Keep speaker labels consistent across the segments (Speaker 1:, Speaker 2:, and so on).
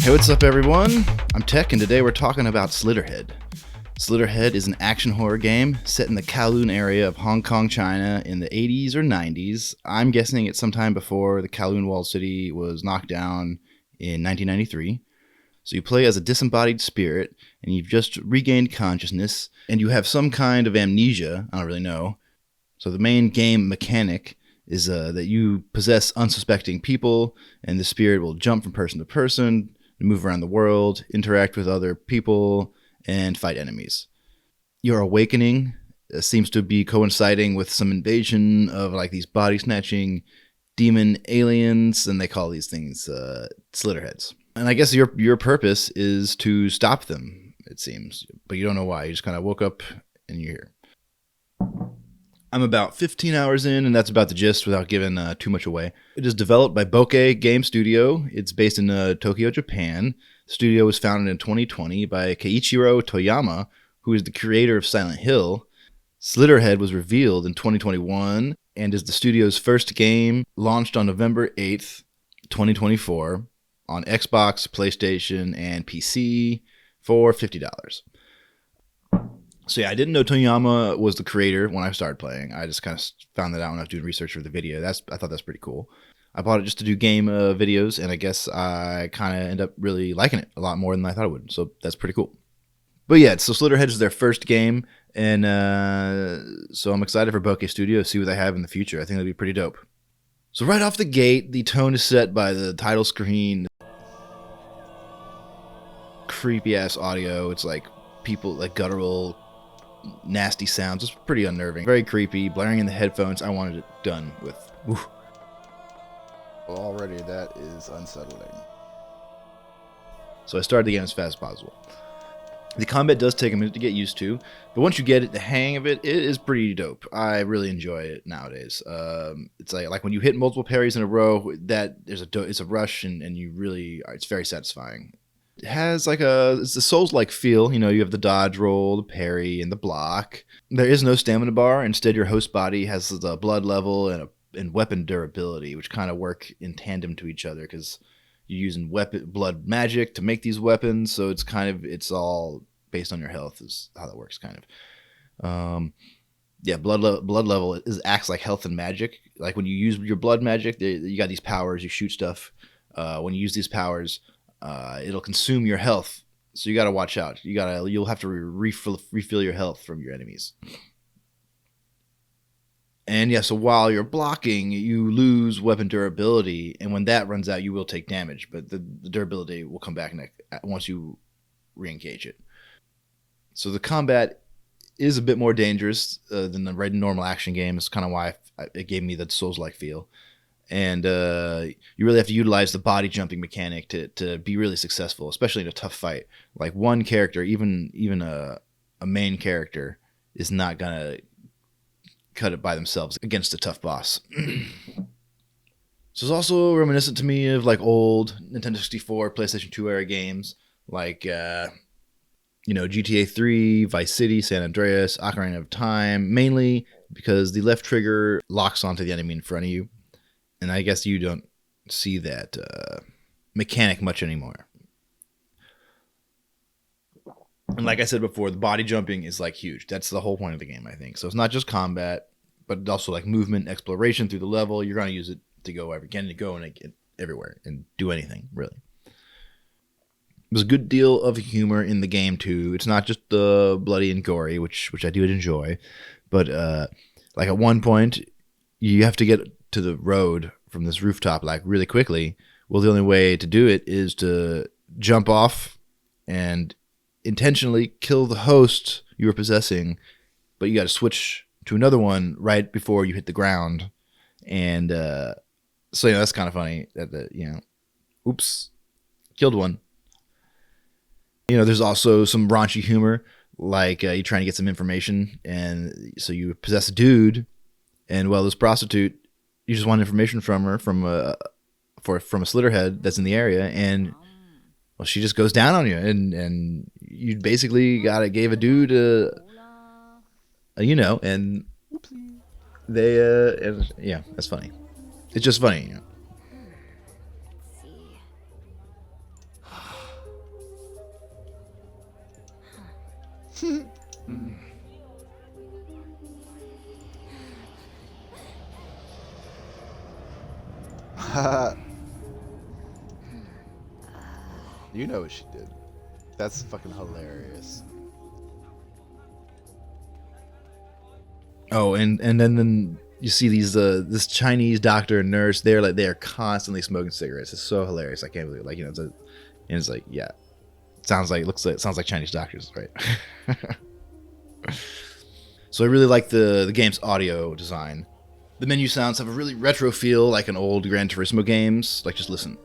Speaker 1: Hey, what's up everyone? I'm Tech and today we're talking about Slitterhead. Slitterhead is an action horror game set in the Kowloon area of Hong Kong, China in the 80s or 90s. I'm guessing it's sometime before the Kowloon walled city was knocked down in 1993. So you play as a disembodied spirit and you've just regained consciousness and you have some kind of amnesia, I don't really know. So the main game mechanic is that you possess unsuspecting people and the spirit will jump from person to person, move around the world, interact with other people, and fight enemies. Your awakening seems to be coinciding with some invasion of like these body-snatching demon aliens, and they call these things Slitterheads. And I guess your purpose is to stop them, it seems, but you don't know why. You just kind of woke up and you're here. I'm about 15 hours in, and that's about the gist without giving too much away. It is developed by Bokeh Game Studio. It's based in Tokyo, Japan. The studio was founded in 2020 by Keiichiro Toyama, who is the creator of Silent Hill. Slitterhead was revealed in 2021 and is the studio's first game, launched on November 8th, 2024 on Xbox, PlayStation, and PC for $50. So yeah, I didn't know Toyama was the creator when I started playing. I just kind of found that out when I was doing research for the video. I thought that's pretty cool. I bought it just to do game videos, and I guess I kind of end up really liking it a lot more than I thought I would. So that's pretty cool. But yeah, so Slitterhead is their first game, and so I'm excited for Bokeh Studio to see what they have in the future. I think it'll be pretty dope. So right off the gate, the tone is set by the title screen. Creepy ass audio. It's like people like guttural, nasty sounds. It's pretty unnerving, very creepy, blaring in the headphones. I wanted it done with. Oof.
Speaker 2: Already that is unsettling.
Speaker 1: So I started the game as fast as possible. The combat does take a minute to get used to, but once you get it, the hang of it, it is pretty dope. I really enjoy it nowadays. It's like when you hit multiple parries in a row, that it's a rush, and you really, it's very satisfying. It has it's a Souls-like feel. You know, you have the dodge roll, the parry, and the block. There is no stamina bar. Instead, your host body has the blood level and weapon durability, which kind of work in tandem to each other because you're using blood magic to make these weapons. So it's all based on your health is how that works, kind of. Yeah, blood level acts like health and magic. Like when you use your blood magic, you got these powers. You shoot stuff. When you use these powers, it'll consume your health, so you got to watch out. You'll have to refill your health from your enemies. And yeah, so while you're blocking, you lose weapon durability, and when that runs out, you will take damage, but the durability will come back once you re-engage it. So the combat is a bit more dangerous than the normal action game. It's kind of why it gave me the Souls-like feel. And you really have to utilize the body jumping mechanic to be really successful, especially in a tough fight. Like one character, even a main character, is not gonna cut it by themselves against a tough boss. So it's also reminiscent to me of like old Nintendo 64, PlayStation 2 era games, like GTA 3, Vice City, San Andreas, Ocarina of Time, mainly because the left trigger locks onto the enemy in front of you. And I guess you don't see that mechanic much anymore. And like I said before, the body jumping is like huge. That's the whole point of the game, I think. So it's not just combat, but also like movement, exploration through the level. You're going to use it to go everywhere and do anything, really. There's a good deal of humor in the game, too. It's not just bloody and gory, which I do enjoy. But like at one point, you have to get to the road from this rooftop like really quickly. Well, the only way to do it is to jump off and intentionally kill the host you were possessing, but you got to switch to another one right before you hit the ground. And so that's kind of funny that oops, killed one. There's also some raunchy humor, like you're trying to get some information, and so you possess a dude, and well, this prostitute, you just want information from her from a Slitterhead that's in the area, and well, she just goes down on you, and you basically gave a dude and they and yeah, that's funny. It's just funny.
Speaker 2: You know what she did. That's fucking hilarious.
Speaker 1: Oh, and then you see these this Chinese doctor and nurse. They are constantly smoking cigarettes. It's so hilarious. I can't believe it. Like, you know, and it's like, yeah, sounds like Chinese doctors, right? So I really like the game's audio design. The menu sounds have a really retro feel, like an old Gran Turismo games. Like, just listen.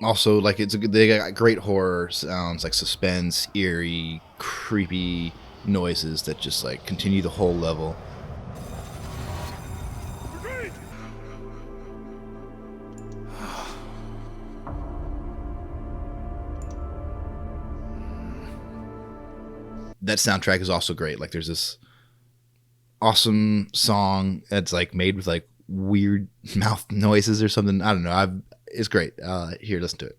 Speaker 1: Also, like, they got great horror sounds, like suspense, eerie, creepy noises that just like continue the whole level. That soundtrack is also great. Like, there's this awesome song that's like made with like weird mouth noises or something. I don't know. It's great. Here, listen to it.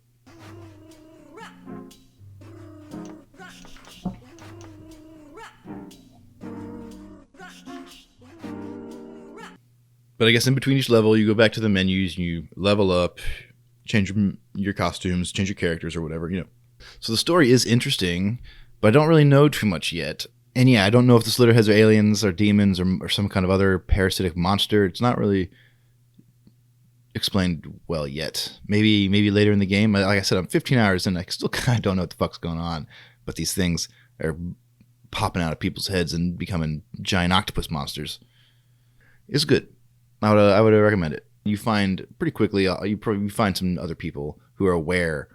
Speaker 1: But I guess in between each level, you go back to the menus and you level up, change your costumes, change your characters or whatever, you know. So the story is interesting, but I don't really know too much yet. And yeah, I don't know if the Slitterheads are aliens or demons or some kind of other parasitic monster. It's not really explained well yet. Maybe later in the game. Like I said, I'm 15 hours in. I still kind of don't know what the fuck's going on. But these things are popping out of people's heads and becoming giant octopus monsters. It's good. I would recommend it. You find pretty quickly. You find some other people who are aware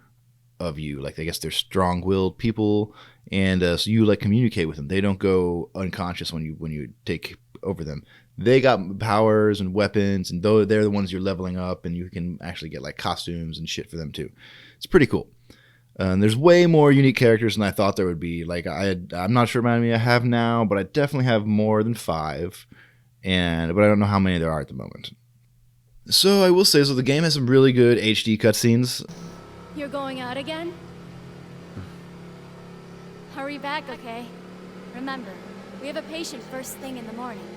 Speaker 1: of you. Like, I guess they're strong-willed people, and so you like communicate with them. They don't go unconscious when you take over them. They got powers and weapons, and though they're the ones you're leveling up, and you can actually get like costumes and shit for them too. It's pretty cool. And there's way more unique characters than I thought there would be. Like, I'm not sure how many I have now, but I definitely have more than 5. But I don't know how many there are at the moment. So I will say, so the game has some really good HD cutscenes.
Speaker 3: You're going out again? Hurry back, okay? Remember, we have a patient first thing in the morning.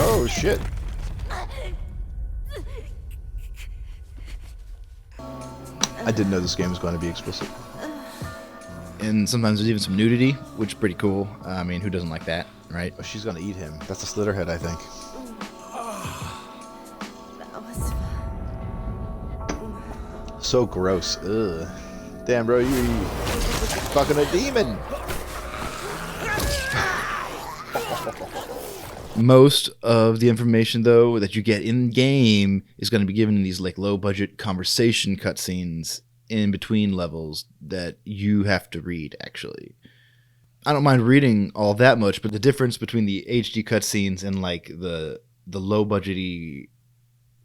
Speaker 2: Oh shit. I didn't know this game was going to be explicit.
Speaker 1: And sometimes there's even some nudity, which is pretty cool. I mean, who doesn't like that, right?
Speaker 2: Oh, she's going to eat him. That's a Slitterhead, I think.
Speaker 3: That was
Speaker 2: So gross. Ugh. Damn, bro, you fucking a demon.
Speaker 1: Most of the information, though, that you get in game is going to be given in these like low budget conversation cutscenes in between levels that you have to read. Actually, I don't mind reading all that much, but the difference between the HD cutscenes and like the low budgety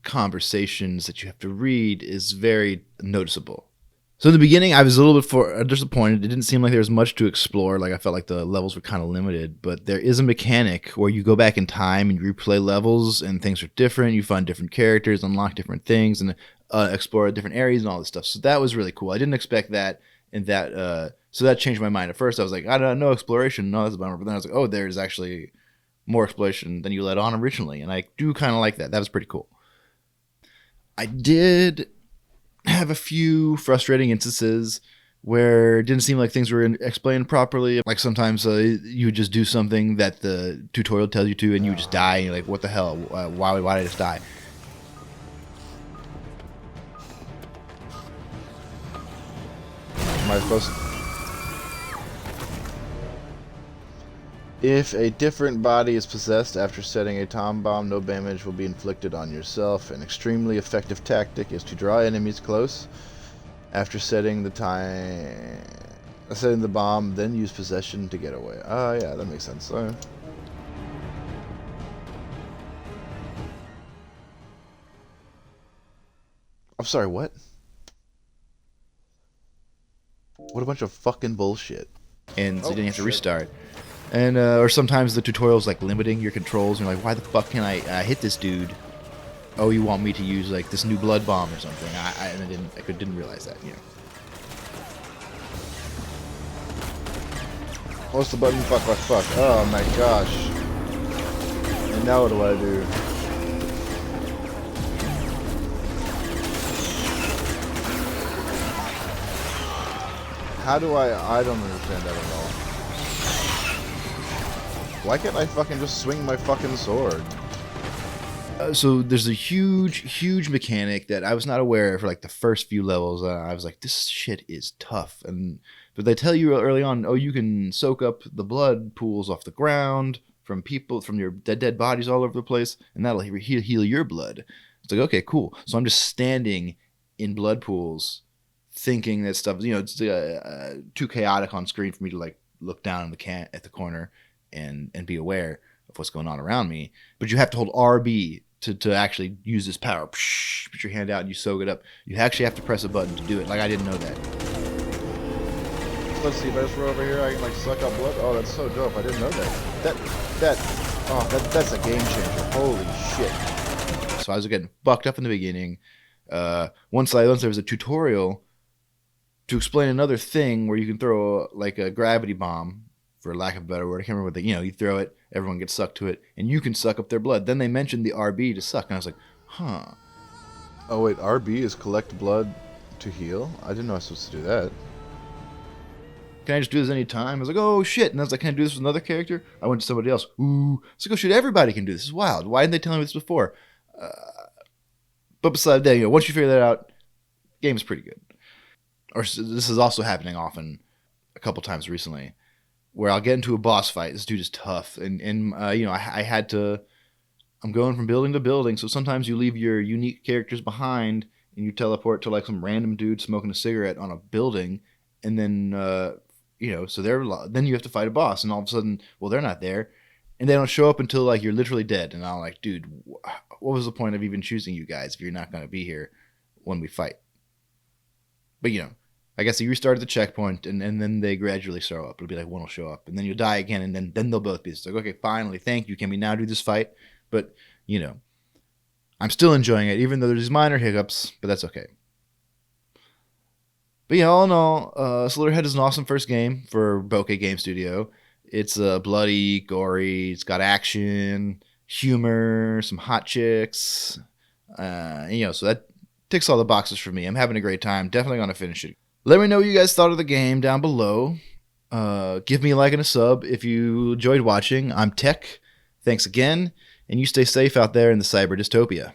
Speaker 1: conversations that you have to read is very noticeable. So in the beginning, I was a little bit disappointed. It didn't seem like there was much to explore. Like, I felt like the levels were kind of limited. But there is a mechanic where you go back in time and you replay levels, and things are different. You find different characters, unlock different things, and explore different areas and all this stuff. So that was really cool. I didn't expect that, and so that changed my mind. At first, I was like, I don't know, exploration. No, that's a bummer. But then I was like, oh, there's actually more exploration than you let on originally, and I do kind of like that. That was pretty cool. I did have a few frustrating instances where it didn't seem like things were explained properly. Like, sometimes you would just do something that the tutorial tells you to, and you would just die, and you're like, what the hell? Why did I just die?
Speaker 2: Am I supposed to? If a different body is possessed after setting a time bomb, no damage will be inflicted on yourself. An extremely effective tactic is to draw enemies close after setting the bomb, then use possession to get away. Oh yeah, that makes sense. I'm sorry, what? What a bunch of fucking bullshit.
Speaker 1: And so you didn't have to restart. And or sometimes the tutorial's like limiting your controls, and you're like, why the fuck can I hit this dude? Oh, you want me to use like this new blood bomb or something? And I didn't realize that.
Speaker 2: What's the button? Fuck, fuck, fuck. Oh my gosh. And now what do I do? How do I don't understand that at all. Why can't I fucking just swing my fucking sword?
Speaker 1: So there's a huge mechanic that I was not aware of for like the first few levels. I was like, this shit is tough. But they tell you early on, oh, you can soak up the blood pools off the ground from people, from your dead bodies all over the place, and that'll heal your blood. It's like, okay, cool. So I'm just standing in blood pools, thinking that stuff. It's too chaotic on screen for me to like look down at the corner and be aware of what's going on around me. But you have to hold RB to actually use this power. Put your hand out and you soak it up. You actually have to press a button to do it. Like, I didn't know that.
Speaker 2: Let's see, if I just run over here, I can like suck up blood. Oh, that's so dope. I didn't know that. That's a game changer. Holy shit.
Speaker 1: So I was getting fucked up in the beginning. Once there was a tutorial to explain another thing where you can throw like a gravity bomb, for lack of a better word. I can't remember what you throw it, everyone gets sucked to it, and you can suck up their blood. Then they mentioned the RB to suck, and I was like, huh.
Speaker 2: Oh wait, RB is collect blood to heal? I didn't know I was supposed to do that.
Speaker 1: Can I just do this any time? I was like, oh shit. And I was like, can I do this with another character? I went to somebody else. Ooh. It's like, oh shit, everybody can do this. This is wild. Why didn't they tell me this before? But besides that, once you figure that out, game is pretty good. Or this is also happening often, a couple times recently, where I'll get into a boss fight. This dude is tough, and I had to. I'm going from building to building, so sometimes you leave your unique characters behind and you teleport to like some random dude smoking a cigarette on a building, and then so then you have to fight a boss, and all of a sudden, well, they're not there, and they don't show up until like you're literally dead, and I'm like, dude, what was the point of even choosing you guys if you're not going to be here when we fight? But I guess you restart at the checkpoint, and then they gradually show up. It'll be like one will show up, and then you'll die again, and then they'll both be it's like, okay, finally, thank you. Can we now do this fight? But I'm still enjoying it, even though there's minor hiccups, but that's okay. But yeah, all in all, Slitterhead is an awesome first game for Bokeh Game Studio. It's bloody, gory, it's got action, humor, some hot chicks, so that ticks all the boxes for me. I'm having a great time. Definitely going to finish it. Let me know what you guys thought of the game down below. Give me a like and a sub if you enjoyed watching. I'm Tech. Thanks again, and you stay safe out there in the cyber dystopia.